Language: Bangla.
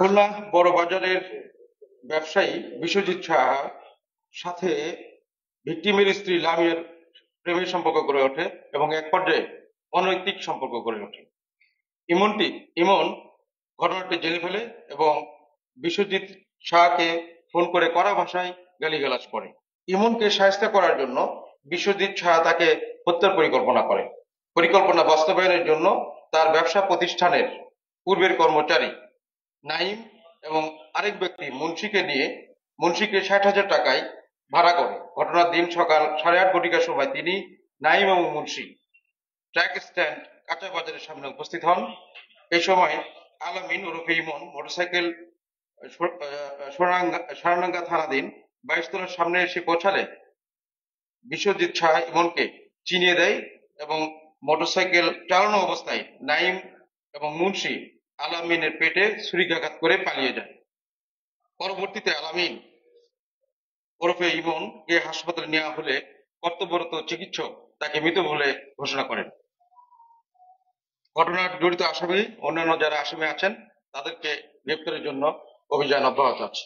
খুলনা বড় বাজারের ব্যবসায়ী বিশ্বজিৎ সাহা সাথে ভিকটিমের স্ত্রী লামিয়ার প্রেমের সম্পর্ক গড়ে ওঠে এবং এক পর্যায়ে অনৈতিক সম্পর্ক গড়ে ওঠে। ইমনটি ইমন ঘটনাটি জেনে ফেলে এবং বিশ্বজিৎ শাহকে ফোন করে কড়া ভাষায় গালিগালাজ করে। ইমনকে শায়েস্তা করার জন্য বিশ্বজিৎ শাহ তাকে হত্যার পরিকল্পনা করে। পরিকল্পনা বাস্তবায়নের জন্য তার ব্যবসা প্রতিষ্ঠানের পূর্বের কর্মচারী নাইম এবং আরেক ব্যক্তি মুন্সিকে নিয়ে মুন্সিকে ৬০,০০০ টাকায় ভাড়া করে। ঘটনার দিন সকাল ৮:৩০ ঘটিকার সময় তিনি, নাইম এবং মুন্সি ট্রাক স্ট্যান্ড কাঁচা বাজারের সামনে উপস্থিত হন। এই সময় আলামিন ওরফে ইমন মোটরসাইকেল সোনাডাঙ্গা থানাধীন ২২ তলার সামনে এসে পৌঁছালে বিশ্বজিৎ শাহ ইমনকে চিনিয়ে দেয় এবং মোটরসাইকেল চালানো অবস্থায় নাইম এবং মুন্সি আলামিনের পেটে ছুরিকাঘাত করে পালিয়ে যায়। পরবর্তীতে আলামিন ওরফে ইমনকে হাসপাতালে নেওয়া হলে কর্তব্যরত চিকিৎসক তাকে মৃত বলে ঘোষণা করেন। ঘটনার জড়িত আসামি অন্যান্য যারা আসামি আছেন তাদেরকে গ্রেপ্তারের জন্য অভিযান অব্যাহত আছে।